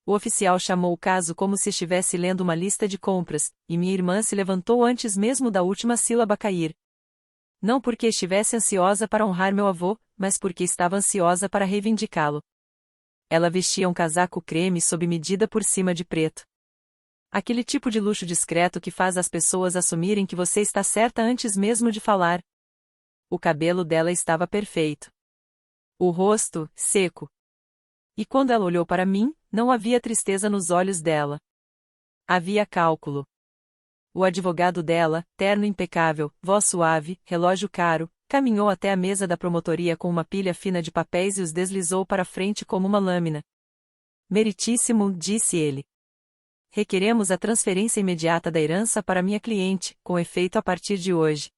O oficial chamou o caso como se estivesse lendo uma lista de compras, e minha irmã se levantou antes mesmo da última sílaba cair. Não porque estivesse ansiosa para honrar meu avô, mas porque estava ansiosa para reivindicá-lo. Ela vestia um casaco creme sob medida por cima de preto. Aquele tipo de luxo discreto que faz as pessoas assumirem que você está certa antes mesmo de falar. O cabelo dela estava perfeito. O rosto, seco. E quando ela olhou para mim, não havia tristeza nos olhos dela. Havia cálculo. O advogado dela, terno impecável, voz suave, relógio caro, caminhou até a mesa da promotoria com uma pilha fina de papéis e os deslizou para frente como uma lâmina. Meritíssimo, disse ele. Requeremos a transferência imediata da herança para minha cliente, com efeito a partir de hoje.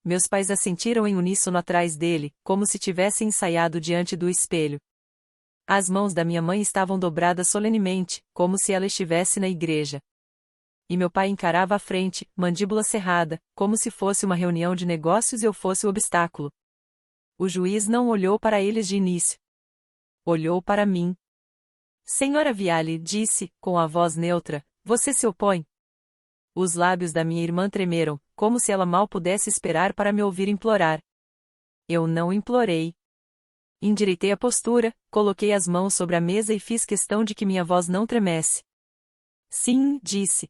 Meus pais assentiram em uníssono atrás dele, como se tivessem ensaiado diante do espelho. As mãos da minha mãe estavam dobradas solenemente, como se ela estivesse na igreja. E meu pai encarava à frente, mandíbula cerrada, como se fosse uma reunião de negócios e eu fosse o obstáculo. O juiz não olhou para eles de início. Olhou para mim. Senhora Viale, disse, com a voz neutra, você se opõe? Os lábios da minha irmã tremeram, como se ela mal pudesse esperar para me ouvir implorar. Eu não implorei. Endireitei a postura, coloquei as mãos sobre a mesa e fiz questão de que minha voz não tremesse. Sim, disse.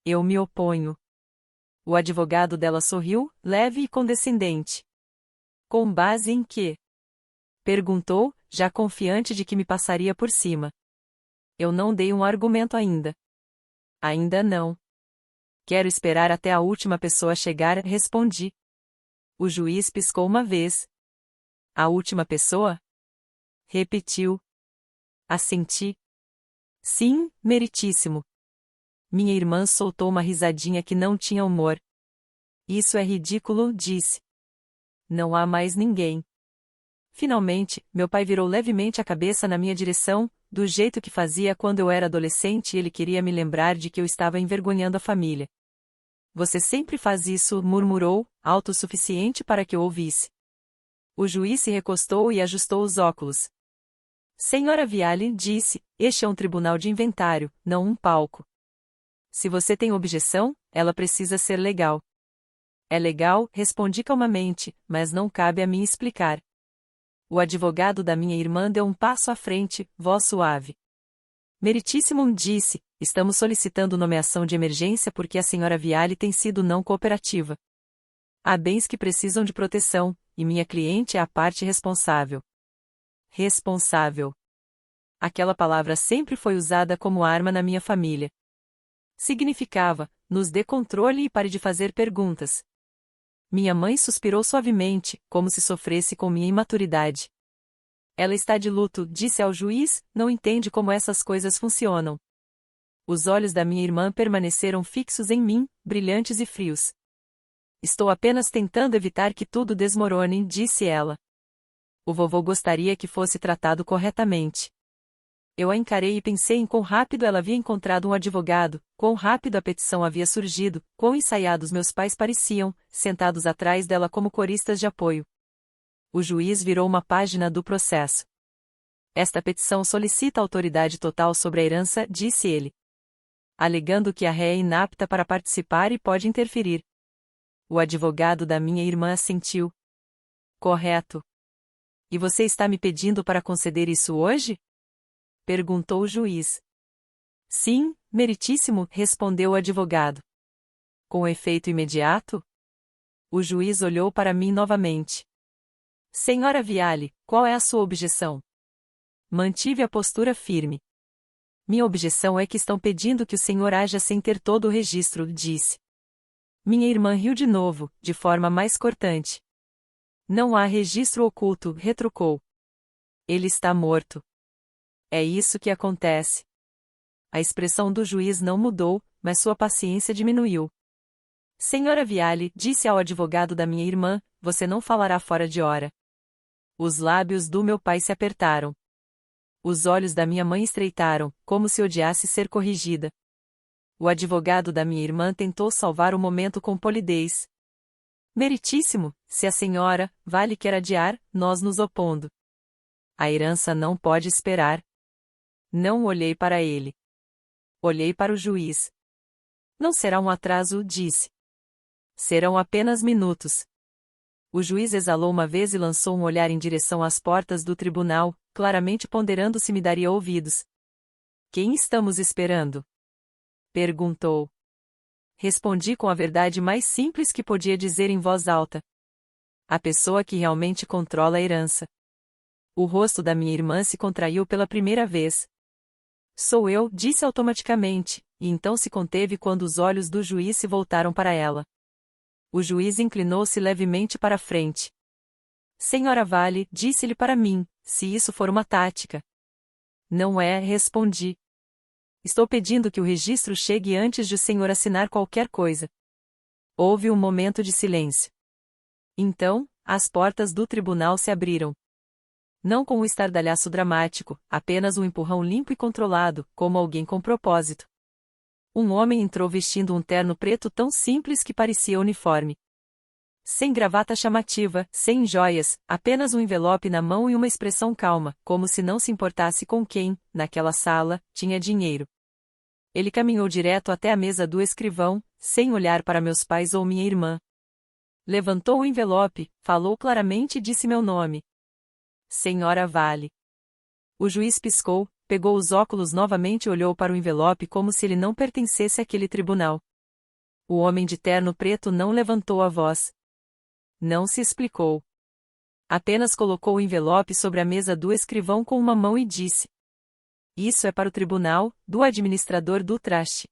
Eu me oponho. O advogado dela sorriu, leve e condescendente. Com base em quê? Perguntou, já confiante de que me passaria por cima. Eu não dei um argumento ainda. Ainda não. Quero esperar até a última pessoa chegar, respondi. O juiz piscou uma vez. A última pessoa? Repetiu. Assenti. Sim, meritíssimo. Minha irmã soltou uma risadinha que não tinha humor. Isso é ridículo, disse. Não há mais ninguém. Finalmente, meu pai virou levemente a cabeça na minha direção, do jeito que fazia quando eu era adolescente e ele queria me lembrar de que eu estava envergonhando a família. Você sempre faz isso, murmurou, alto o suficiente para que eu ouvisse. O juiz se recostou e ajustou os óculos. Senhora Viale, disse, este é um tribunal de inventário, não um palco. Se você tem objeção, ela precisa ser legal. É legal, respondi calmamente, mas não cabe a mim explicar. O advogado da minha irmã deu um passo à frente, voz suave. Meritíssimo, disse, estamos solicitando nomeação de emergência porque a senhora Viale tem sido não cooperativa. Há bens que precisam de proteção, e minha cliente é a parte responsável. Responsável. Aquela palavra sempre foi usada como arma na minha família. Significava, nos dê controle e pare de fazer perguntas. Minha mãe suspirou suavemente, como se sofresse com minha imaturidade. Ela está de luto, disse ao juiz, não entende como essas coisas funcionam. Os olhos da minha irmã permaneceram fixos em mim, brilhantes e frios. Estou apenas tentando evitar que tudo desmorone, disse ela. O vovô gostaria que fosse tratado corretamente. Eu a encarei e pensei em quão rápido ela havia encontrado um advogado, quão rápido a petição havia surgido, quão ensaiados meus pais pareciam, sentados atrás dela como coristas de apoio. O juiz virou uma página do processo. Esta petição solicita autoridade total sobre a herança, disse ele. Alegando que a ré é inapta para participar e pode interferir. O advogado da minha irmã assentiu. Correto. E você está me pedindo para conceder isso hoje? Perguntou o juiz. Sim, meritíssimo, respondeu o advogado. Com efeito imediato? O juiz olhou para mim novamente. Senhora Viale, qual é a sua objeção? Mantive a postura firme. Minha objeção é que estão pedindo que o senhor haja sem ter todo o registro, disse. Minha irmã riu de novo, de forma mais cortante. Não há registro oculto, retrucou. Ele está morto. É isso que acontece. A expressão do juiz não mudou, mas sua paciência diminuiu. Senhora Viale, disse ao advogado da minha irmã, você não falará fora de hora. Os lábios do meu pai se apertaram. Os olhos da minha mãe estreitaram, como se odiasse ser corrigida. O advogado da minha irmã tentou salvar o momento com polidez. Meritíssimo, se a senhora, Vale quer adiar, nós nos opondo. A herança não pode esperar. Não olhei para ele. Olhei para o juiz. Não será um atraso, disse. Serão apenas minutos. O juiz exalou uma vez e lançou um olhar em direção às portas do tribunal, claramente ponderando se me daria ouvidos. Quem estamos esperando? Perguntou. Respondi com a verdade mais simples que podia dizer em voz alta. A pessoa que realmente controla a herança. O rosto da minha irmã se contraiu pela primeira vez. Sou eu, disse automaticamente, e então se conteve quando os olhos do juiz se voltaram para ela. O juiz inclinou-se levemente para a frente. Senhora Vale, disse-lhe para mim, se isso for uma tática. Não é, respondi. Estou pedindo que o registro chegue antes de o senhor assinar qualquer coisa. Houve um momento de silêncio. Então, as portas do tribunal se abriram. Não com um estardalhaço dramático, apenas um empurrão limpo e controlado, como alguém com propósito. Um homem entrou vestindo um terno preto tão simples que parecia uniforme. Sem gravata chamativa, sem joias, apenas um envelope na mão e uma expressão calma, como se não se importasse com quem, naquela sala, tinha dinheiro. Ele caminhou direto até a mesa do escrivão, sem olhar para meus pais ou minha irmã. Levantou o envelope, falou claramente e disse meu nome. Senhora Vale. O juiz piscou, pegou os óculos novamente e olhou para o envelope como se ele não pertencesse àquele tribunal. O homem de terno preto não levantou a voz. Não se explicou. Apenas colocou o envelope sobre a mesa do escrivão com uma mão e disse: Isso é para o tribunal, do administrador do traste.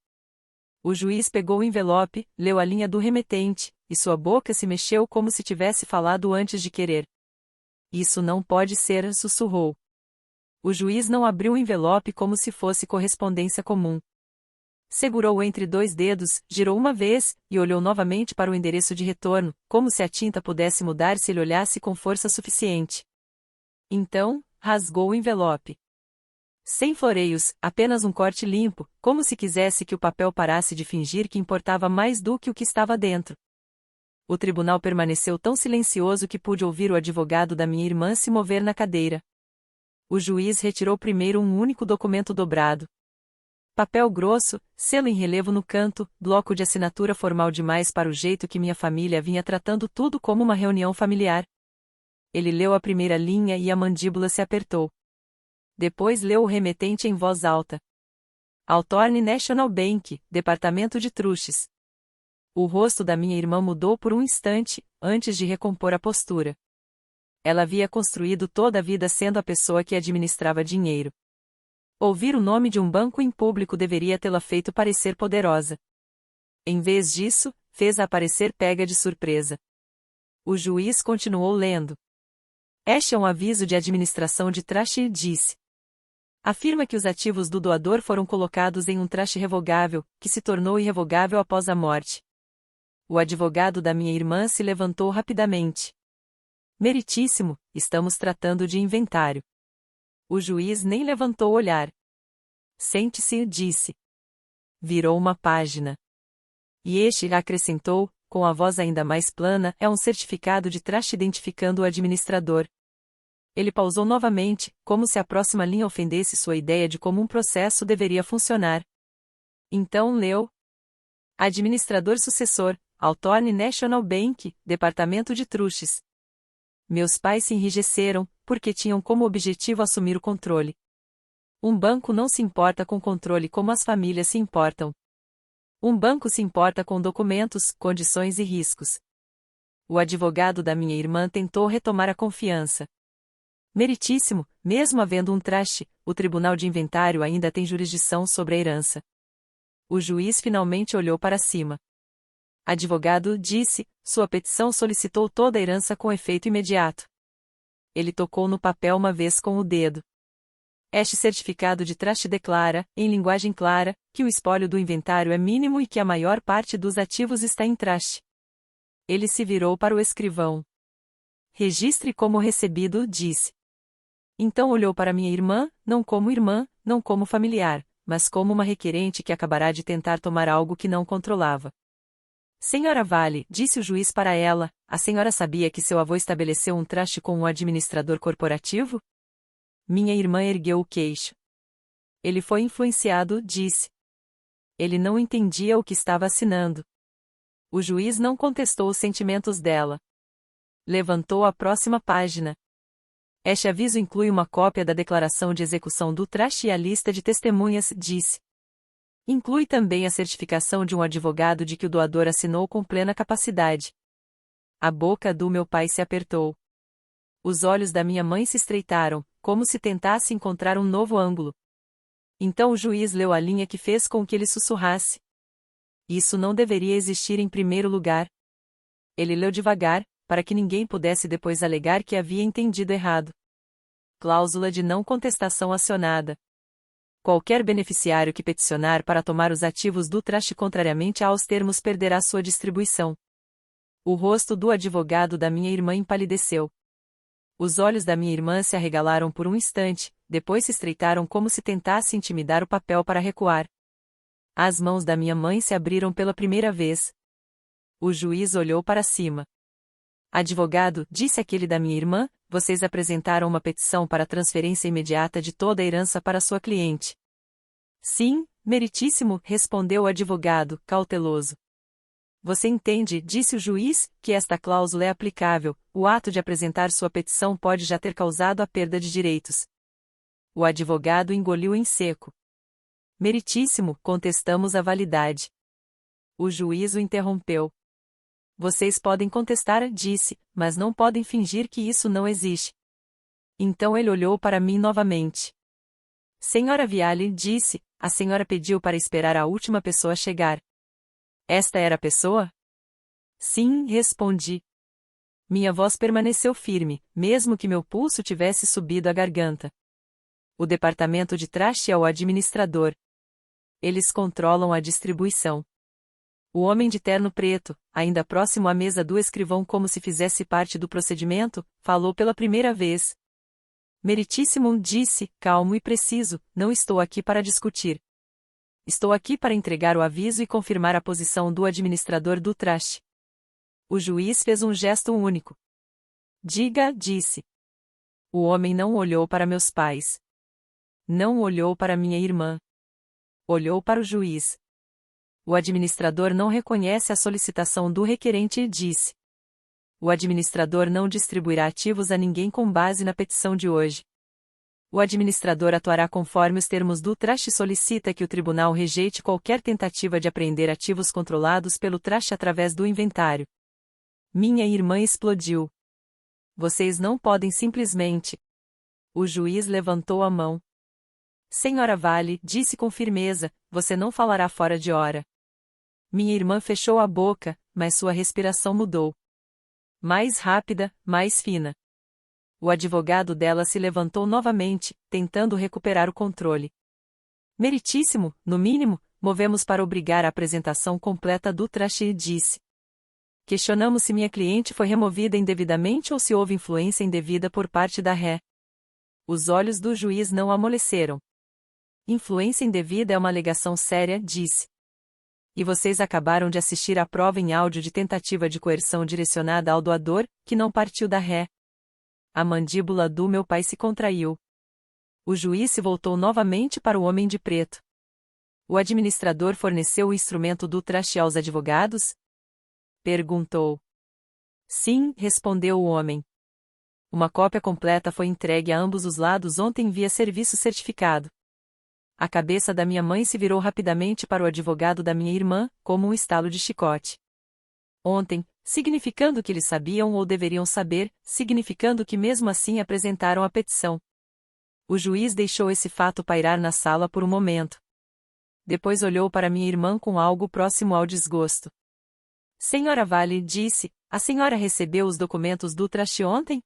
O juiz pegou o envelope, leu a linha do remetente, e sua boca se mexeu como se tivesse falado antes de querer. Isso não pode ser, sussurrou. O juiz não abriu o envelope como se fosse correspondência comum. Segurou-o entre dois dedos, girou uma vez, e olhou novamente para o endereço de retorno, como se a tinta pudesse mudar se ele olhasse com força suficiente. Então, rasgou o envelope. Sem floreios, apenas um corte limpo, como se quisesse que o papel parasse de fingir que importava mais do que o que estava dentro. O tribunal permaneceu tão silencioso que pude ouvir o advogado da minha irmã se mover na cadeira. O juiz retirou primeiro um único documento dobrado. Papel grosso, selo em relevo no canto, bloco de assinatura formal demais para o jeito que minha família vinha tratando tudo como uma reunião familiar. Ele leu a primeira linha e a mandíbula se apertou. Depois leu o remetente em voz alta. Altorne National Bank, Departamento de Trusts. O rosto da minha irmã mudou por um instante, antes de recompor a postura. Ela havia construído toda a vida sendo a pessoa que administrava dinheiro. Ouvir o nome de um banco em público deveria tê-la feito parecer poderosa. Em vez disso, fez-a parecer pega de surpresa. O juiz continuou lendo. Este é um aviso de administração de traste e disse. Afirma que os ativos do doador foram colocados em um traste revogável, que se tornou irrevogável após a morte. O advogado da minha irmã se levantou rapidamente. Meritíssimo, estamos tratando de inventário. O juiz nem levantou o olhar. Sente-se, disse. Virou uma página. E este acrescentou, com a voz ainda mais plana, é um certificado de traste identificando o administrador. Ele pausou novamente, como se a próxima linha ofendesse sua ideia de como um processo deveria funcionar. Então leu. Administrador sucessor, Altorne National Bank, Departamento de Trusts. Meus pais se enrijeceram, porque tinham como objetivo assumir o controle. Um banco não se importa com controle como as famílias se importam. Um banco se importa com documentos, condições e riscos. O advogado da minha irmã tentou retomar a confiança. Meritíssimo, mesmo havendo um traste, o Tribunal de Inventário ainda tem jurisdição sobre a herança. O juiz finalmente olhou para cima. Advogado disse, sua petição solicitou toda a herança com efeito imediato. Ele tocou no papel uma vez com o dedo. Este certificado de traste declara, em linguagem clara, que o espólio do inventário é mínimo e que a maior parte dos ativos está em traste. Ele se virou para o escrivão. Registre como recebido, disse. Então olhou para minha irmã, não como familiar, mas como uma requerente que acabará de tentar tomar algo que não controlava. Senhora Vale, disse o juiz para ela, a senhora sabia que seu avô estabeleceu um traste com um administrador corporativo? Minha irmã ergueu o queixo. Ele foi influenciado, disse. Ele não entendia o que estava assinando. O juiz não contestou os sentimentos dela. Levantou a próxima página. Este aviso inclui uma cópia da declaração de execução do trust e a lista de testemunhas, disse. Inclui também a certificação de um advogado de que o doador assinou com plena capacidade. A boca do meu pai se apertou. Os olhos da minha mãe se estreitaram, como se tentasse encontrar um novo ângulo. Então o juiz leu a linha que fez com que ele sussurrasse. Isso não deveria existir em primeiro lugar. Ele leu devagar, para que ninguém pudesse depois alegar que havia entendido errado. Cláusula de não contestação acionada. Qualquer beneficiário que peticionar para tomar os ativos do trust contrariamente aos termos perderá sua distribuição. O rosto do advogado da minha irmã empalideceu. Os olhos da minha irmã se arregalaram por um instante, depois se estreitaram como se tentasse intimidar o papel para recuar. As mãos da minha mãe se abriram pela primeira vez. O juiz olhou para cima. Advogado, disse aquele da minha irmã, vocês apresentaram uma petição para transferência imediata de toda a herança para sua cliente. Sim, meritíssimo, respondeu o advogado, cauteloso. Você entende, disse o juiz, que esta cláusula é aplicável, o ato de apresentar sua petição pode já ter causado a perda de direitos. O advogado engoliu em seco. Meritíssimo, contestamos a validade. O juiz o interrompeu. Vocês podem contestar, disse, mas não podem fingir que isso não existe. Então ele olhou para mim novamente. Senhora Viale, disse, a senhora pediu para esperar a última pessoa chegar. Esta era a pessoa? Sim, respondi. Minha voz permaneceu firme, mesmo que meu pulso tivesse subido à garganta. O departamento de trust é o administrador. Eles controlam a distribuição. O homem de terno preto, ainda próximo à mesa do escrivão como se fizesse parte do procedimento, falou pela primeira vez. Meritíssimo, disse, calmo e preciso, não estou aqui para discutir. Estou aqui para entregar o aviso e confirmar a posição do administrador do trust. O juiz fez um gesto único. Diga, disse. O homem não olhou para meus pais. Não olhou para minha irmã. Olhou para o juiz. O administrador não reconhece a solicitação do requerente e disse. O administrador não distribuirá ativos a ninguém com base na petição de hoje. O administrador atuará conforme os termos do trust e solicita que o tribunal rejeite qualquer tentativa de apreender ativos controlados pelo trust através do inventário. Minha irmã explodiu. Vocês não podem simplesmente. O juiz levantou a mão. Senhora Vale, disse com firmeza, você não falará fora de hora. Minha irmã fechou a boca, mas sua respiração mudou. Mais rápida, mais fina. O advogado dela se levantou novamente, tentando recuperar o controle. Meritíssimo, no mínimo, movemos para obrigar a apresentação completa do trust e disse. Questionamos se minha cliente foi removida indevidamente ou se houve influência indevida por parte da ré. Os olhos do juiz não amoleceram. Influência indevida é uma alegação séria, disse. E vocês acabaram de assistir à prova em áudio de tentativa de coerção direcionada ao doador, que não partiu da ré. A mandíbula do meu pai se contraiu. O juiz se voltou novamente para o homem de preto. O administrador forneceu o instrumento do trust aos advogados? Perguntou. Sim, respondeu o homem. Uma cópia completa foi entregue a ambos os lados ontem via serviço certificado. A cabeça da minha mãe se virou rapidamente para o advogado da minha irmã, como um estalo de chicote. Ontem, significando que eles sabiam ou deveriam saber, significando que mesmo assim apresentaram a petição. O juiz deixou esse fato pairar na sala por um momento. Depois olhou para minha irmã com algo próximo ao desgosto. Senhora Vale, disse, a senhora recebeu os documentos do trust ontem?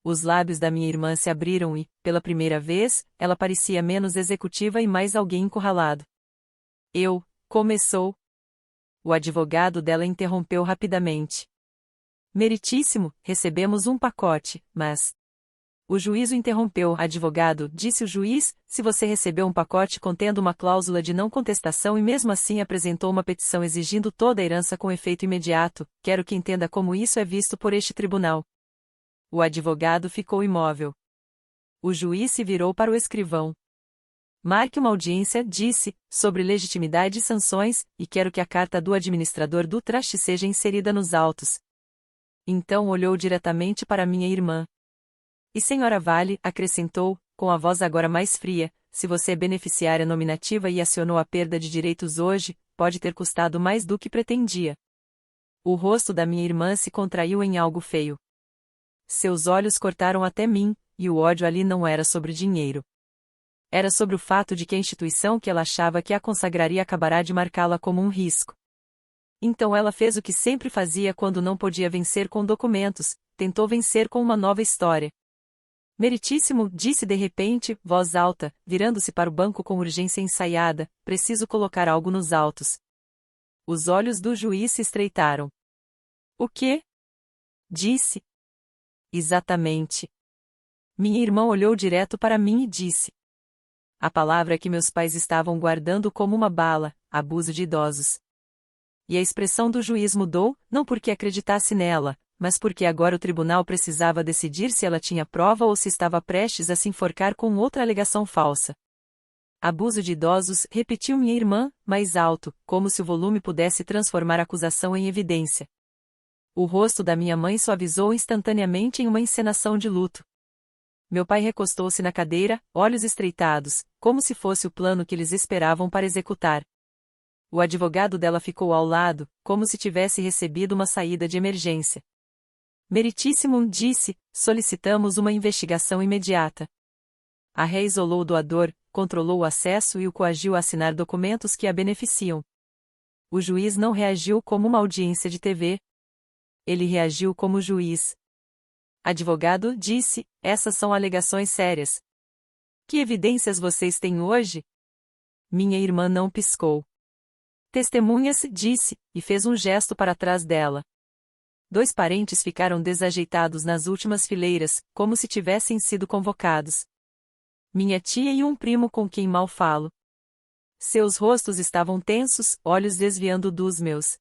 Os lábios da minha irmã se abriram e, pela primeira vez, ela parecia menos executiva e mais alguém encurralado. Começou. O advogado dela interrompeu rapidamente. Meritíssimo, recebemos um pacote, mas... O juiz o interrompeu. Advogado, disse o juiz, se você recebeu um pacote contendo uma cláusula de não contestação e mesmo assim apresentou uma petição exigindo toda a herança com efeito imediato, quero que entenda como isso é visto por este tribunal. O advogado ficou imóvel. O juiz se virou para o escrivão. marque uma audiência, disse, sobre legitimidade e sanções, e quero que a carta do administrador do trust seja inserida nos autos. Então olhou diretamente para minha irmã. E senhora Vale, acrescentou, com a voz agora mais fria, se você é beneficiária nominativa e acionou a perda de direitos hoje, pode ter custado mais do que pretendia. O rosto da minha irmã se contraiu em algo feio. Seus olhos cortaram até mim, e o ódio ali não era sobre dinheiro. Era sobre o fato de que a instituição que ela achava que a consagraria acabará de marcá-la como um risco. Então ela fez o que sempre fazia quando não podia vencer com documentos, tentou vencer com uma nova história. Meritíssimo, disse de repente, voz alta, virando-se para o banco com urgência ensaiada, preciso colocar algo nos autos. Os olhos do juiz se estreitaram. O quê? Disse. Exatamente. Minha irmã olhou direto para mim e disse. A palavra que meus pais estavam guardando como uma bala, abuso de idosos. E a expressão do juiz mudou, não porque acreditasse nela, mas porque agora o tribunal precisava decidir se ela tinha prova ou se estava prestes a se enforcar com outra alegação falsa. Abuso de idosos, repetiu minha irmã, mais alto, como se o volume pudesse transformar a acusação em evidência. O rosto da minha mãe suavizou instantaneamente em uma encenação de luto. Meu pai recostou-se na cadeira, olhos estreitados, como se fosse o plano que eles esperavam para executar. O advogado dela ficou ao lado, como se tivesse recebido uma saída de emergência. Meritíssimo, disse, solicitamos uma investigação imediata. A ré isolou o doador, controlou o acesso e o coagiu a assinar documentos que a beneficiam. O juiz não reagiu como uma audiência de TV. Ele reagiu como juiz. Advogado, disse, essas são alegações sérias. Que evidências vocês têm hoje? Minha irmã não piscou. Testemunhas, disse, e fez um gesto para trás dela. 2 parentes ficaram desajeitados nas últimas fileiras, como se tivessem sido convocados. Minha tia e um primo com quem mal falo. Seus rostos estavam tensos, olhos desviando dos meus.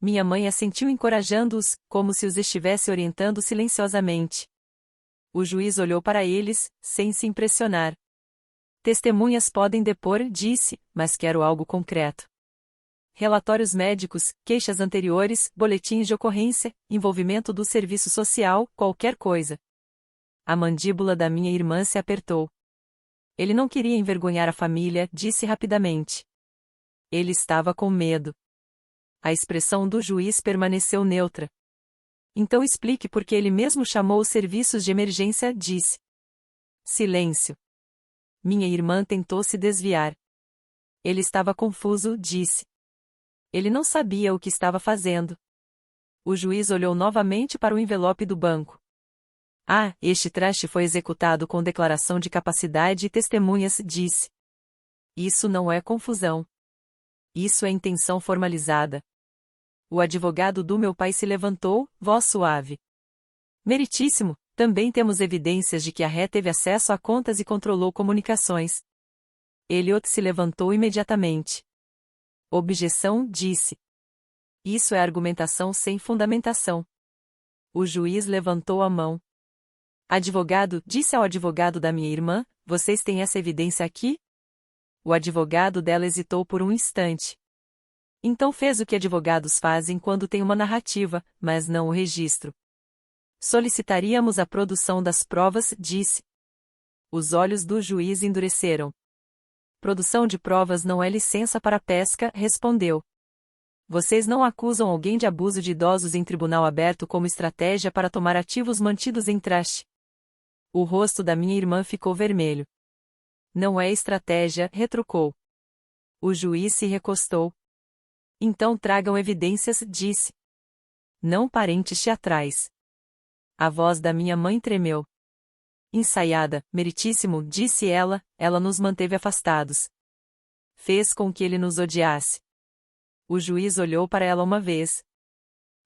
Minha mãe assentiu encorajando-os, como se os estivesse orientando silenciosamente. O juiz olhou para eles, sem se impressionar. Testemunhas podem depor, disse, mas quero algo concreto. Relatórios médicos, queixas anteriores, boletins de ocorrência, envolvimento do serviço social, qualquer coisa. A mandíbula da minha irmã se apertou. Ele não queria envergonhar a família, disse rapidamente. Ele estava com medo. A expressão do juiz permaneceu neutra. Então explique por que ele mesmo chamou os serviços de emergência, disse. Silêncio. Minha irmã tentou se desviar. Ele estava confuso, disse. Ele não sabia o que estava fazendo. O juiz olhou novamente para o envelope do banco. Ah, este traste foi executado com declaração de capacidade e testemunhas, disse. Isso não é confusão. Isso é intenção formalizada. O advogado do meu pai se levantou, voz suave. Meritíssimo, também temos evidências de que a ré teve acesso a contas e controlou comunicações. Eliot se levantou imediatamente. Objeção, disse. Isso é argumentação sem fundamentação. O juiz levantou a mão. Advogado, disse ao advogado da minha irmã, vocês têm essa evidência aqui? O advogado dela hesitou por um instante. Então fez o que advogados fazem quando tem uma narrativa, mas não o registro. Solicitaríamos a produção das provas, disse. Os olhos do juiz endureceram. Produção de provas não é licença para pesca, respondeu. Vocês não acusam alguém de abuso de idosos em tribunal aberto como estratégia para tomar ativos mantidos em trust. O rosto da minha irmã ficou vermelho. Não é estratégia, retrucou. O juiz se recostou. Então tragam evidências, disse. Não parentes teatrais. A voz da minha mãe tremeu. Ensaiada, meritíssimo, disse ela nos manteve afastados. Fez com que ele nos odiasse. O juiz olhou para ela uma vez.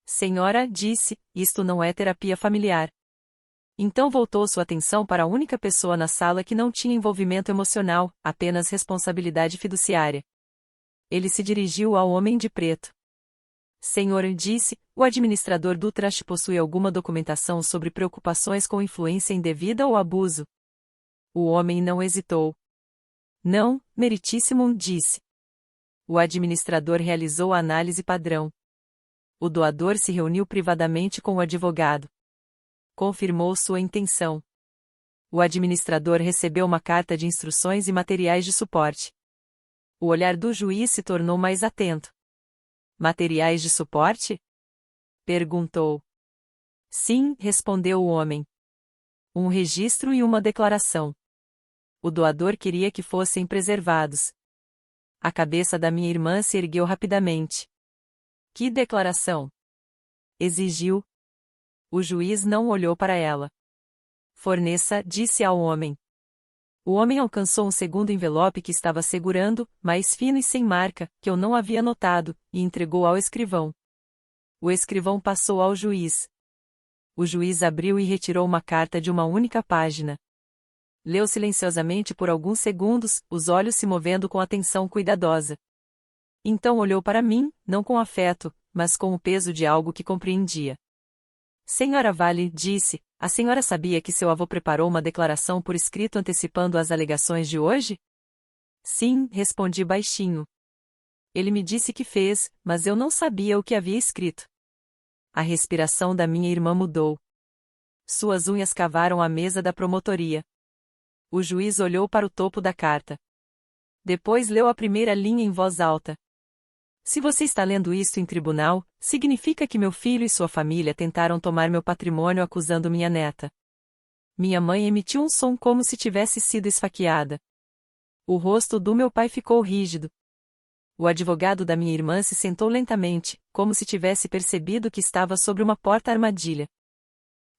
Senhora, disse, isto não é terapia familiar. Então voltou sua atenção para a única pessoa na sala que não tinha envolvimento emocional, apenas responsabilidade fiduciária. Ele se dirigiu ao homem de preto. Senhor, disse, o administrador do trust possui alguma documentação sobre preocupações com influência indevida ou abuso? O homem não hesitou. Não, meritíssimo, disse. O administrador realizou a análise padrão. O doador se reuniu privadamente com o advogado. Confirmou sua intenção. O administrador recebeu uma carta de instruções e materiais de suporte. O olhar do juiz se tornou mais atento. Materiais de suporte? Perguntou. Sim, respondeu o homem. Um registro e uma declaração. O doador queria que fossem preservados. A cabeça da minha irmã se ergueu rapidamente. Que declaração? Exigiu. O juiz não olhou para ela. Forneça, disse ao homem. O homem alcançou um segundo envelope que estava segurando, mais fino e sem marca, que eu não havia notado, e entregou ao escrivão. O escrivão passou ao juiz. O juiz abriu e retirou uma carta de uma única página. Leu silenciosamente por alguns segundos, os olhos se movendo com atenção cuidadosa. Então olhou para mim, não com afeto, mas com o peso de algo que compreendia. Senhora Vale, disse, a senhora sabia que seu avô preparou uma declaração por escrito antecipando as alegações de hoje? Sim, respondi baixinho. Ele me disse que fez, mas eu não sabia o que havia escrito. A respiração da minha irmã mudou. Suas unhas cavaram a mesa da promotoria. O juiz olhou para o topo da carta. Depois leu a primeira linha em voz alta. Se você está lendo isto em tribunal, significa que meu filho e sua família tentaram tomar meu patrimônio acusando minha neta. Minha mãe emitiu um som como se tivesse sido esfaqueada. O rosto do meu pai ficou rígido. O advogado da minha irmã se sentou lentamente, como se tivesse percebido que estava sobre uma porta-armadilha.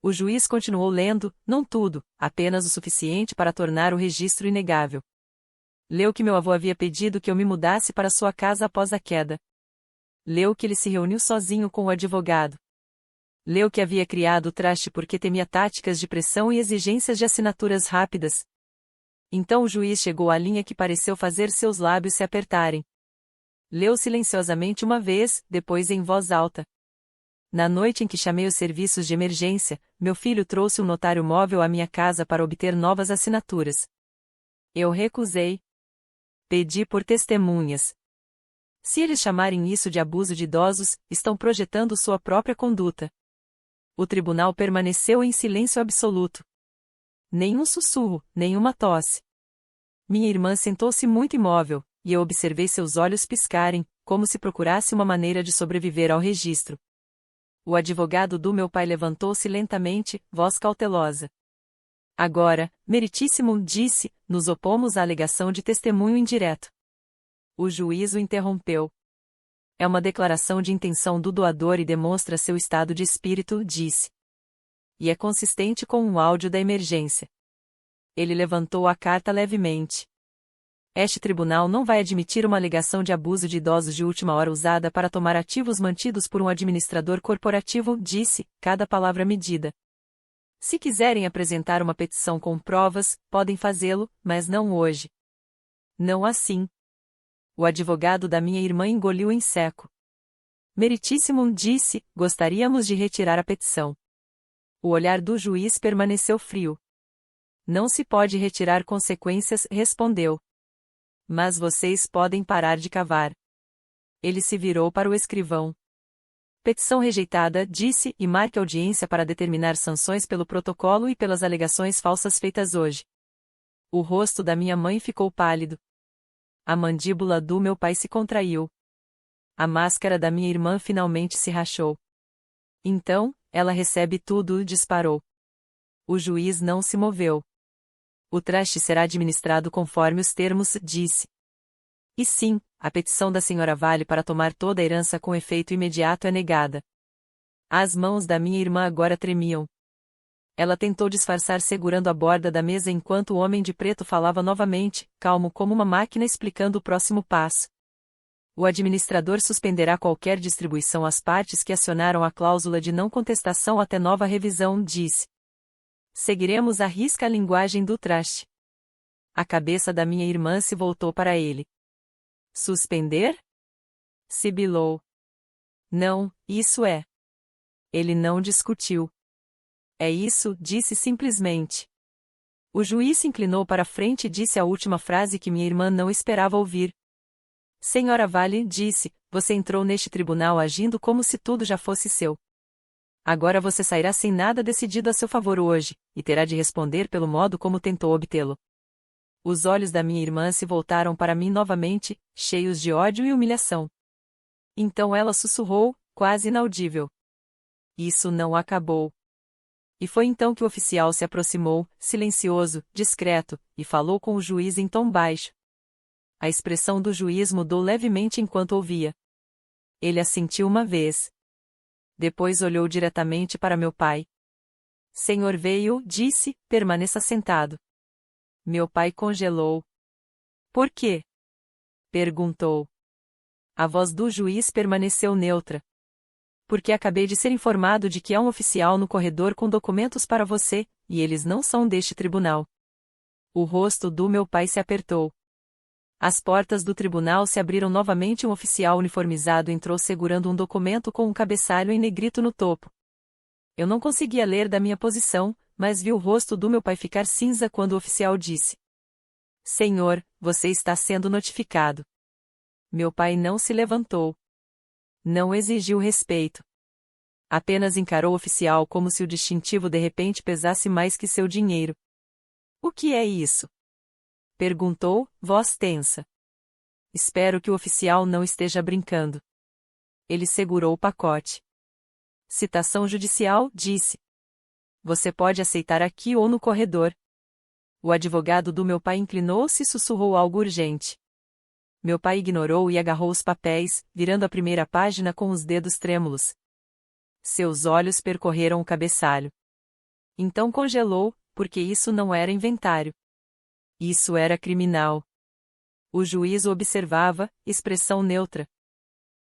O juiz continuou lendo, não tudo, apenas o suficiente para tornar o registro inegável. Leu que meu avô havia pedido que eu me mudasse para sua casa após a queda. Leu que ele se reuniu sozinho com o advogado. Leu que havia criado o traste porque temia táticas de pressão e exigências de assinaturas rápidas. Então o juiz chegou à linha que pareceu fazer seus lábios se apertarem. Leu silenciosamente uma vez, depois em voz alta. Na noite em que chamei os serviços de emergência, meu filho trouxe um notário móvel à minha casa para obter novas assinaturas. Eu recusei. Pedi por testemunhas. Se eles chamarem isso de abuso de idosos, estão projetando sua própria conduta. O tribunal permaneceu em silêncio absoluto. Nem um sussurro, nem uma tosse. Minha irmã sentou-se muito imóvel, e eu observei seus olhos piscarem, como se procurasse uma maneira de sobreviver ao registro. O advogado do meu pai levantou-se lentamente, voz cautelosa. Agora, meritíssimo, disse, nos opomos à alegação de testemunho indireto. O juiz o interrompeu. É uma declaração de intenção do doador e demonstra seu estado de espírito, disse. E é consistente com o áudio da emergência. Ele levantou a carta levemente. Este tribunal não vai admitir uma alegação de abuso de idosos de última hora usada para tomar ativos mantidos por um administrador corporativo, disse, cada palavra medida. Se quiserem apresentar uma petição com provas, podem fazê-lo, mas não hoje. Não assim. O advogado da minha irmã engoliu em seco. Meritíssimo, disse, gostaríamos de retirar a petição. O olhar do juiz permaneceu frio. Não se pode retirar consequências, respondeu. Mas vocês podem parar de cavar. Ele se virou para o escrivão. Petição rejeitada, disse, e marque audiência para determinar sanções pelo protocolo e pelas alegações falsas feitas hoje. O rosto da minha mãe ficou pálido. A mandíbula do meu pai se contraiu. A máscara da minha irmã finalmente se rachou. Então, ela recebe tudo, disparou. O juiz não se moveu. O traste será administrado conforme os termos, disse. E sim, a petição da senhora Vale para tomar toda a herança com efeito imediato é negada. As mãos da minha irmã agora tremiam. Ela tentou disfarçar segurando a borda da mesa enquanto o homem de preto falava novamente, calmo como uma máquina explicando o próximo passo. O administrador suspenderá qualquer distribuição às partes que acionaram a cláusula de não contestação até nova revisão, disse. Seguiremos à risca a linguagem do traste. A cabeça da minha irmã se voltou para ele. Suspender? Sibilou. Não, isso é. Ele não discutiu. É isso, disse simplesmente. O juiz se inclinou para a frente e disse a última frase que minha irmã não esperava ouvir. Senhora Vale, disse, você entrou neste tribunal agindo como se tudo já fosse seu. Agora você sairá sem nada decidido a seu favor hoje, e terá de responder pelo modo como tentou obtê-lo. Os olhos da minha irmã se voltaram para mim novamente, cheios de ódio e humilhação. Então ela sussurrou, quase inaudível. Isso não acabou. E foi então que o oficial se aproximou, silencioso, discreto, e falou com o juiz em tom baixo. A expressão do juiz mudou levemente enquanto ouvia. Ele assentiu uma vez. Depois olhou diretamente para meu pai. Senhor veio, disse, permaneça sentado. Meu pai congelou. Por quê? Perguntou. A voz do juiz permaneceu neutra. Porque acabei de ser informado de que há um oficial no corredor com documentos para você, e eles não são deste tribunal. O rosto do meu pai se apertou. As portas do tribunal se abriram novamente e um oficial uniformizado entrou segurando um documento com um cabeçalho em negrito no topo. Eu não conseguia ler da minha posição, mas vi o rosto do meu pai ficar cinza quando o oficial disse: Senhor, você está sendo notificado. Meu pai não se levantou. Não exigiu respeito. Apenas encarou o oficial como se o distintivo de repente pesasse mais que seu dinheiro. O que é isso? Perguntou, voz tensa. Espero que o oficial não esteja brincando. Ele segurou o pacote. Citação judicial, disse. Você pode aceitar aqui ou no corredor. O advogado do meu pai inclinou-se e sussurrou algo urgente. Meu pai ignorou e agarrou os papéis, virando a primeira página com os dedos trêmulos. Seus olhos percorreram o cabeçalho. Então congelou, porque isso não era inventário. Isso era criminal. O juiz o observava, expressão neutra.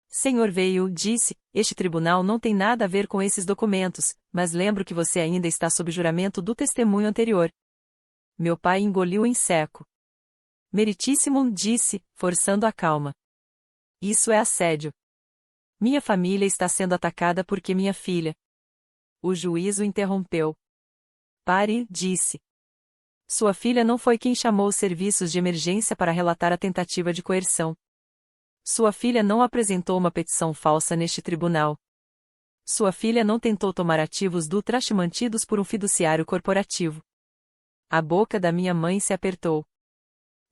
Senhor veio, disse, este tribunal não tem nada a ver com esses documentos, mas lembro que você ainda está sob juramento do testemunho anterior. Meu pai engoliu em seco. Meritíssimo, disse, forçando a calma. Isso é assédio. Minha família está sendo atacada porque minha filha. O juiz o interrompeu. Pare, disse. Sua filha não foi quem chamou os serviços de emergência para relatar a tentativa de coerção. Sua filha não apresentou uma petição falsa neste tribunal. Sua filha não tentou tomar ativos do traste mantidos por um fiduciário corporativo. A boca da minha mãe se apertou.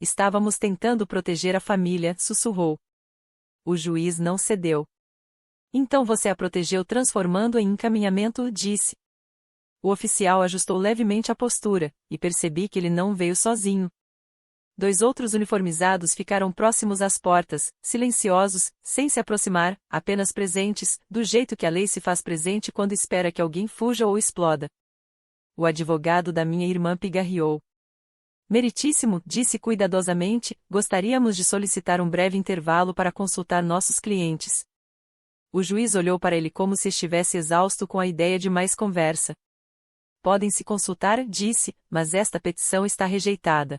Estávamos tentando proteger a família, sussurrou. O juiz não cedeu. Então você a protegeu transformando em encaminhamento, disse. O oficial ajustou levemente a postura, e percebi que ele não veio sozinho. 2 outros uniformizados ficaram próximos às portas, silenciosos, sem se aproximar, apenas presentes, do jeito que a lei se faz presente quando espera que alguém fuja ou exploda. O advogado da minha irmã pigarreou. Meritíssimo, disse cuidadosamente, gostaríamos de solicitar um breve intervalo para consultar nossos clientes. O juiz olhou para ele como se estivesse exausto com a ideia de mais conversa. Podem se consultar, disse, mas esta petição está rejeitada.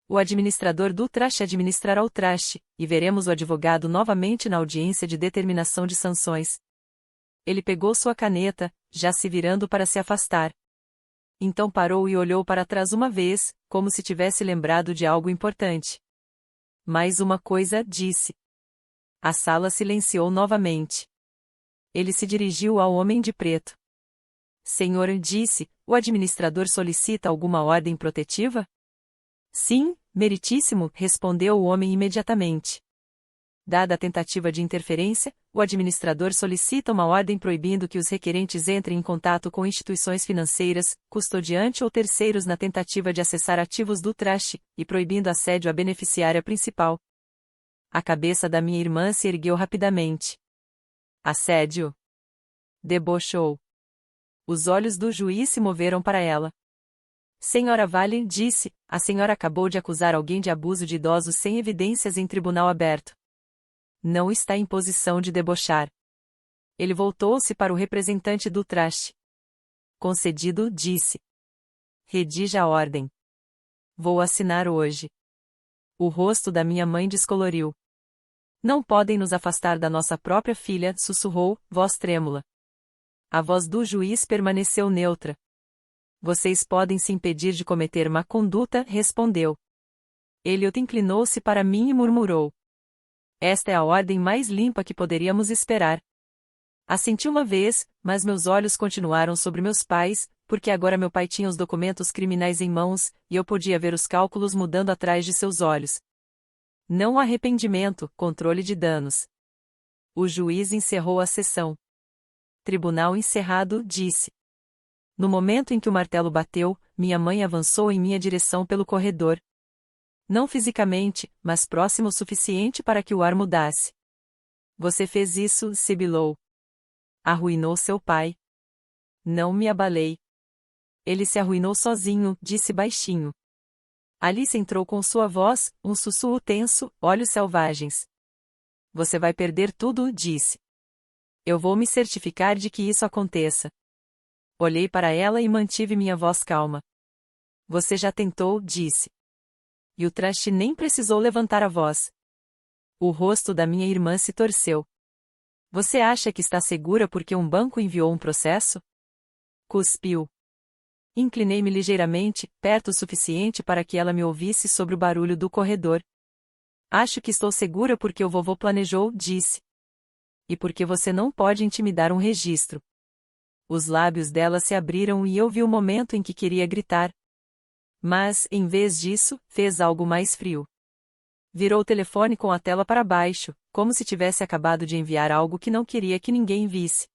O administrador do traste administrará o traste, e veremos o advogado novamente na audiência de determinação de sanções. Ele pegou sua caneta, já se virando para se afastar. Então parou e olhou para trás uma vez, como se tivesse lembrado de algo importante. Mais uma coisa, disse. A sala silenciou novamente. Ele se dirigiu ao homem de preto. Senhor, disse, o administrador solicita alguma ordem protetiva? Sim, meritíssimo, respondeu o homem imediatamente. Dada a tentativa de interferência, o administrador solicita uma ordem proibindo que os requerentes entrem em contato com instituições financeiras, custodiante ou terceiros na tentativa de acessar ativos do traste, e proibindo assédio à beneficiária principal. A cabeça da minha irmã se ergueu rapidamente. Assédio? Debochou. Os olhos do juiz se moveram para ela. Senhora Vale, disse, a senhora acabou de acusar alguém de abuso de idosos sem evidências em tribunal aberto. Não está em posição de debochar. Ele voltou-se para o representante do traste. Concedido, disse. Redija a ordem. Vou assinar hoje. O rosto da minha mãe descoloriu. Não podem nos afastar da nossa própria filha, sussurrou, voz trêmula. A voz do juiz permaneceu neutra. Vocês podem se impedir de cometer má conduta, respondeu. Elliot inclinou-se para mim e murmurou. Esta é a ordem mais limpa que poderíamos esperar. Assenti uma vez, mas meus olhos continuaram sobre meus pais, porque agora meu pai tinha os documentos criminais em mãos, e eu podia ver os cálculos mudando atrás de seus olhos. Não arrependimento, controle de danos. O juiz encerrou a sessão. Tribunal encerrado, disse. No momento em que o martelo bateu, minha mãe avançou em minha direção pelo corredor. Não fisicamente, mas próximo o suficiente para que o ar mudasse. Você fez isso, sibilou. Arruinou seu pai. Não me abalei. Ele se arruinou sozinho, disse baixinho. Alice entrou com sua voz, um sussurro tenso, olhos selvagens. Você vai perder tudo, disse. Eu vou me certificar de que isso aconteça. Olhei para ela e mantive minha voz calma. Você já tentou, disse. E o traste nem precisou levantar a voz. O rosto da minha irmã se torceu. Você acha que está segura porque um banco enviou um processo? Cuspiu. Inclinei-me ligeiramente, perto o suficiente para que ela me ouvisse sobre o barulho do corredor. Acho que estou segura porque o vovô planejou, disse. E porque você não pode intimidar um registro. Os lábios dela se abriram e eu vi o momento em que queria gritar. Mas, em vez disso, fez algo mais frio. Virou o telefone com a tela para baixo, como se tivesse acabado de enviar algo que não queria que ninguém visse.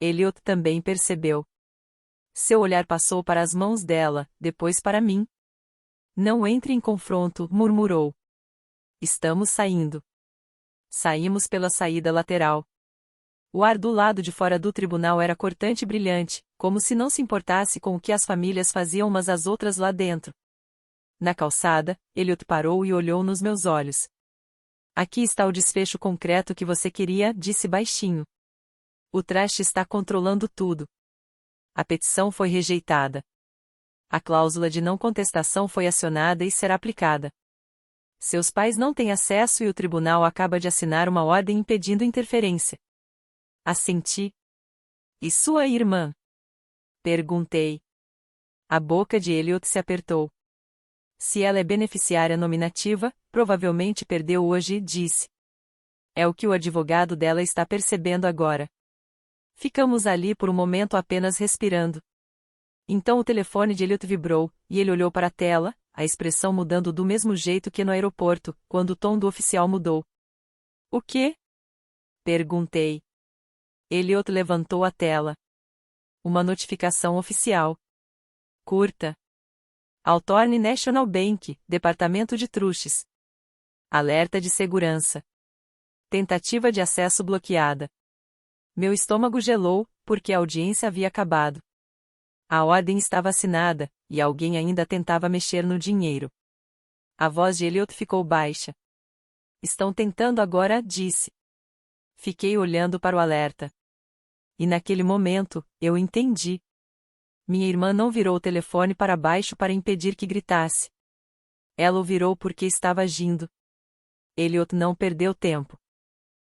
Elliot também percebeu. Seu olhar passou para as mãos dela, depois para mim. Não entre em confronto, murmurou. Estamos saindo. Saímos pela saída lateral. O ar do lado de fora do tribunal era cortante e brilhante, como se não se importasse com o que as famílias faziam umas às outras lá dentro. Na calçada, Elliot parou e olhou nos meus olhos. Aqui está o desfecho concreto que você queria, disse baixinho. O traste está controlando tudo. A petição foi rejeitada. A cláusula de não contestação foi acionada e será aplicada. Seus pais não têm acesso e o tribunal acaba de assinar uma ordem impedindo interferência. Assenti. E sua irmã? Perguntei. A boca de Elliot se apertou. Se ela é beneficiária nominativa, provavelmente perdeu hoje, disse. É o que o advogado dela está percebendo agora. Ficamos ali por um momento apenas respirando. Então o telefone de Elliot vibrou, e ele olhou para a tela, a expressão mudando do mesmo jeito que no aeroporto, quando o tom do oficial mudou. O quê? Perguntei. Elliot levantou a tela. Uma notificação oficial. Curta. Altorne National Bank, Departamento de Truches. Alerta de segurança. Tentativa de acesso bloqueada. Meu estômago gelou, porque a audiência havia acabado. A ordem estava assinada, e alguém ainda tentava mexer no dinheiro. A voz de Elliot ficou baixa. Estão tentando agora, disse. Fiquei olhando para o alerta. E naquele momento, eu entendi. Minha irmã não virou o telefone para baixo para impedir que gritasse. Ela o virou porque estava agindo. Elliot não perdeu tempo.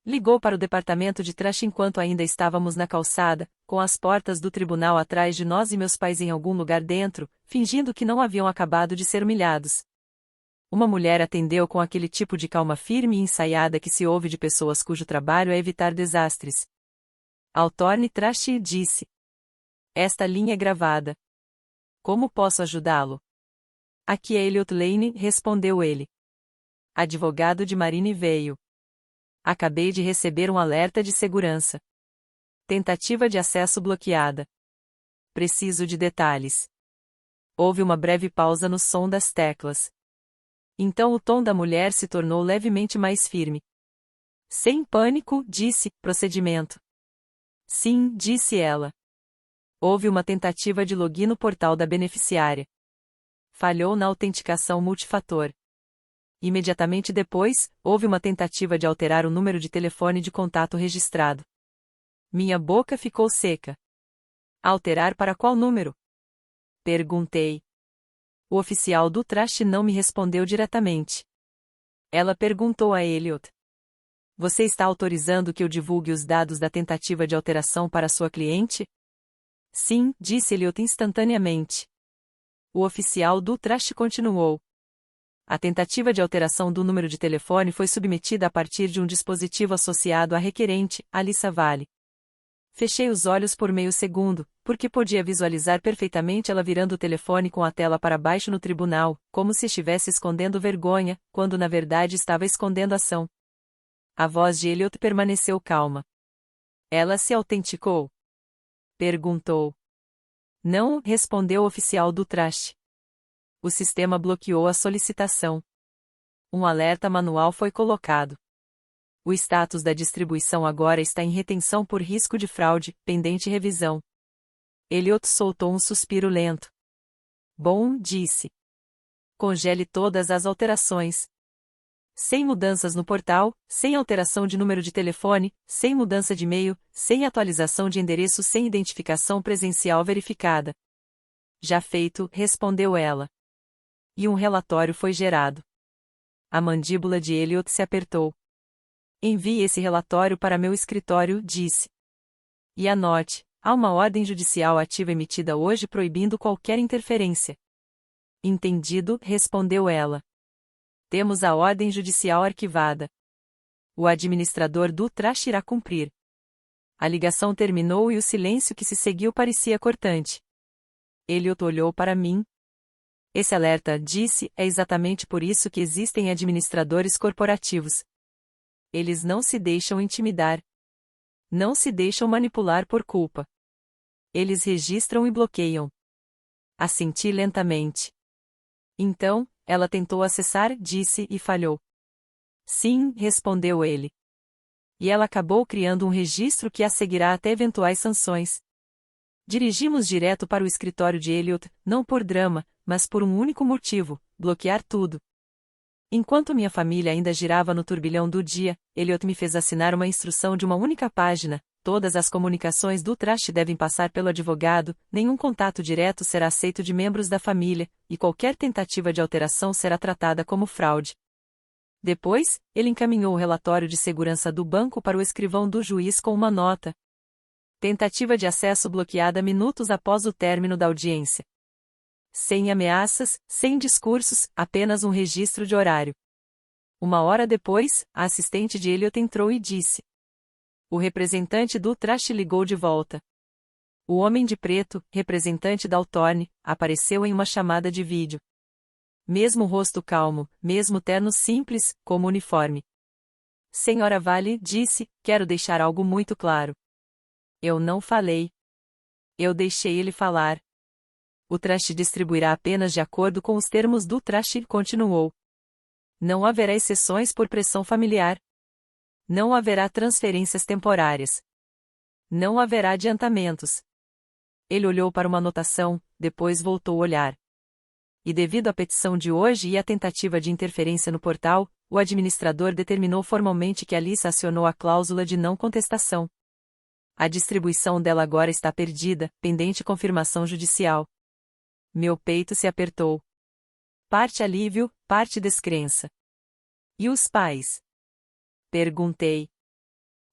Ligou para o departamento de trás enquanto ainda estávamos na calçada, com as portas do tribunal atrás de nós e meus pais em algum lugar dentro, fingindo que não haviam acabado de ser humilhados. Uma mulher atendeu com aquele tipo de calma firme e ensaiada que se ouve de pessoas cujo trabalho é evitar desastres. Altorne Trash disse. Esta linha é gravada. Como posso ajudá-lo? Aqui é Elliot Lane, respondeu ele. Advogado de Marine veio. Acabei de receber um alerta de segurança. Tentativa de acesso bloqueada. Preciso de detalhes. Houve uma breve pausa no som das teclas. Então o tom da mulher se tornou levemente mais firme. Sem pânico, disse, procedimento. Sim, disse ela. Houve uma tentativa de login no portal da beneficiária. Falhou na autenticação multifator. Imediatamente depois, houve uma tentativa de alterar o número de telefone de contato registrado. Minha boca ficou seca. Alterar para qual número? Perguntei. O oficial do traste não me respondeu diretamente. Ela perguntou a Elliot. Você está autorizando que eu divulgue os dados da tentativa de alteração para sua cliente? Sim, disse Elliot instantaneamente. O oficial do trust continuou. A tentativa de alteração do número de telefone foi submetida a partir de um dispositivo associado à requerente, Alyssa Vale. Fechei os olhos por meio segundo, porque podia visualizar perfeitamente ela virando o telefone com a tela para baixo no tribunal, como se estivesse escondendo vergonha, quando na verdade estava escondendo ação. A voz de Elliot permaneceu calma. Ela se autenticou? Perguntou. Não, respondeu o oficial do trust. O sistema bloqueou a solicitação. Um alerta manual foi colocado. O status da distribuição agora está em retenção por risco de fraude, pendente revisão. Elliot soltou um suspiro lento. Bom, disse. Congele todas as alterações. Sem mudanças no portal, sem alteração de número de telefone, sem mudança de e-mail, sem atualização de endereço, sem identificação presencial verificada. Já feito, respondeu ela. E um relatório foi gerado. A mandíbula de Elliot se apertou. Envie esse relatório para meu escritório, disse. E anote, há uma ordem judicial ativa emitida hoje proibindo qualquer interferência. Entendido, respondeu ela. Temos a ordem judicial arquivada. O administrador do trust irá cumprir. A ligação terminou e o silêncio que se seguiu parecia cortante. Elliot olhou para mim. Esse alerta, disse, é exatamente por isso que existem administradores corporativos. Eles não se deixam intimidar. Não se deixam manipular por culpa. Eles registram e bloqueiam. Assenti lentamente. Então, ela tentou acessar, disse, e falhou. Sim, respondeu ele. E ela acabou criando um registro que a seguirá até eventuais sanções. Dirigimos direto para o escritório de Elliot, não por drama, mas por um único motivo: bloquear tudo. Enquanto minha família ainda girava no turbilhão do dia, Elliot me fez assinar uma instrução de uma única página: todas as comunicações do trust devem passar pelo advogado, nenhum contato direto será aceito de membros da família, e qualquer tentativa de alteração será tratada como fraude. Depois, ele encaminhou o relatório de segurança do banco para o escrivão do juiz com uma nota. Tentativa de acesso bloqueada minutos após o término da audiência. Sem ameaças, sem discursos, apenas um registro de horário. Uma hora depois, a assistente de Elliot entrou e disse. O representante do trust ligou de volta. O homem de preto, representante da Hawthorne, apareceu em uma chamada de vídeo. Mesmo rosto calmo, mesmo terno simples, como uniforme. Senhora Vale, disse, quero deixar algo muito claro. Eu não falei. Eu deixei ele falar. O trust distribuirá apenas de acordo com os termos do trust, continuou. Não haverá exceções por pressão familiar. Não haverá transferências temporárias. Não haverá adiantamentos. Ele olhou para uma anotação, depois voltou a olhar. E devido à petição de hoje e à tentativa de interferência no portal, o administrador determinou formalmente que Alyssa acionou a cláusula de não contestação. A distribuição dela agora está perdida, pendente confirmação judicial. Meu peito se apertou. Parte alívio, parte descrença. E os pais? Perguntei.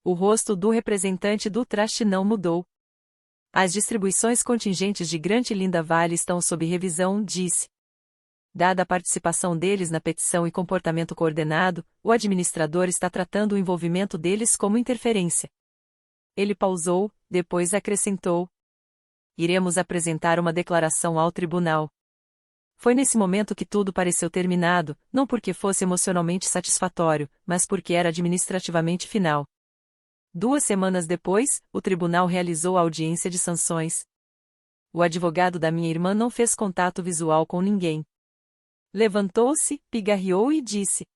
O rosto do representante do trust não mudou. As distribuições contingentes de Grant e Linda Vale estão sob revisão, disse. Dada a participação deles na petição e comportamento coordenado, o administrador está tratando o envolvimento deles como interferência. Ele pausou, depois acrescentou. Iremos apresentar uma declaração ao tribunal. Foi nesse momento que tudo pareceu terminado, não porque fosse emocionalmente satisfatório, mas porque era administrativamente final. 2 semanas depois, o tribunal realizou a audiência de sanções. O advogado da minha irmã não fez contato visual com ninguém. Levantou-se, pigarreou e disse.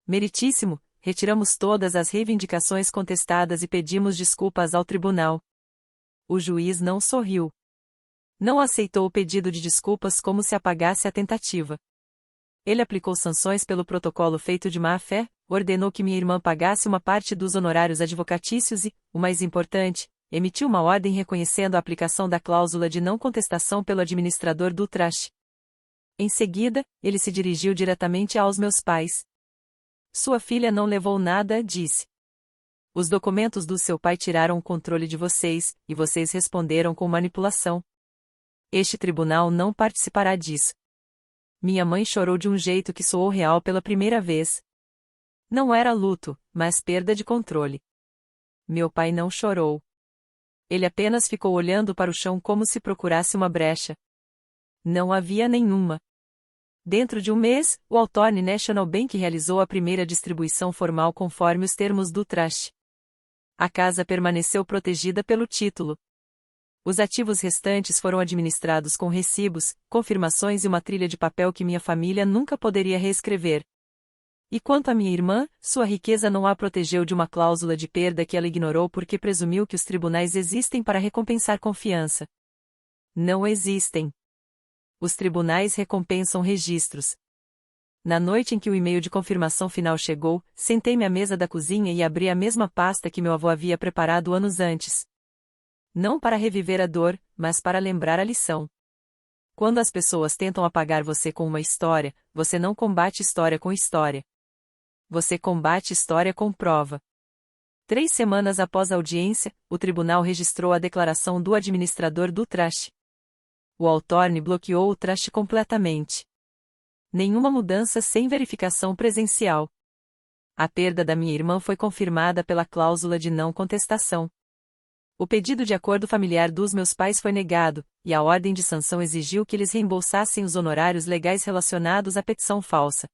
Meritíssimo, retiramos todas as reivindicações contestadas e pedimos desculpas ao tribunal. O juiz não sorriu. Não aceitou o pedido de desculpas como se apagasse a tentativa. Ele aplicou sanções pelo protocolo feito de má-fé, ordenou que minha irmã pagasse uma parte dos honorários advocatícios e, o mais importante, emitiu uma ordem reconhecendo a aplicação da cláusula de não contestação pelo administrador do trust. Em seguida, ele se dirigiu diretamente aos meus pais. Sua filha não levou nada, disse. Os documentos do seu pai tiraram o controle de vocês, e vocês responderam com manipulação. Este tribunal não participará disso. Minha mãe chorou de um jeito que soou real pela primeira vez. Não era luto, mas perda de controle. Meu pai não chorou. Ele apenas ficou olhando para o chão como se procurasse uma brecha. Não havia nenhuma. Dentro de um mês, o Altorn National Bank realizou a primeira distribuição formal conforme os termos do trust. A casa permaneceu protegida pelo título. Os ativos restantes foram administrados com recibos, confirmações e uma trilha de papel que minha família nunca poderia reescrever. E quanto à minha irmã, sua riqueza não a protegeu de uma cláusula de perda que ela ignorou porque presumiu que os tribunais existem para recompensar confiança. Não existem. Os tribunais recompensam registros. Na noite em que o e-mail de confirmação final chegou, sentei-me à mesa da cozinha e abri a mesma pasta que meu avô havia preparado anos antes. Não para reviver a dor, mas para lembrar a lição. Quando as pessoas tentam apagar você com uma história, você não combate história com história. Você combate história com prova. 3 semanas após a audiência, o tribunal registrou a declaração do administrador do trust. O Altorn bloqueou o trust completamente. Nenhuma mudança sem verificação presencial. A perda da minha irmã foi confirmada pela cláusula de não contestação. O pedido de acordo familiar dos meus pais foi negado, e a ordem de sanção exigiu que eles reembolsassem os honorários legais relacionados à petição falsa.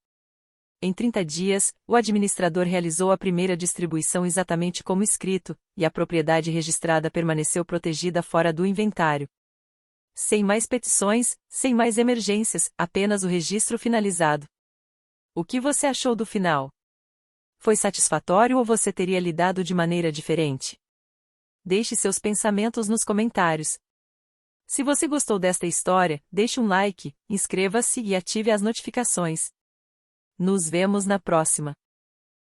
Em 30 dias, o administrador realizou a primeira distribuição exatamente como escrito, e a propriedade registrada permaneceu protegida fora do inventário. Sem mais petições, sem mais emergências, apenas o registro finalizado. O que você achou do final? Foi satisfatório ou você teria lidado de maneira diferente? Deixe seus pensamentos nos comentários. Se você gostou desta história, deixe um like, inscreva-se e ative as notificações. Nos vemos na próxima.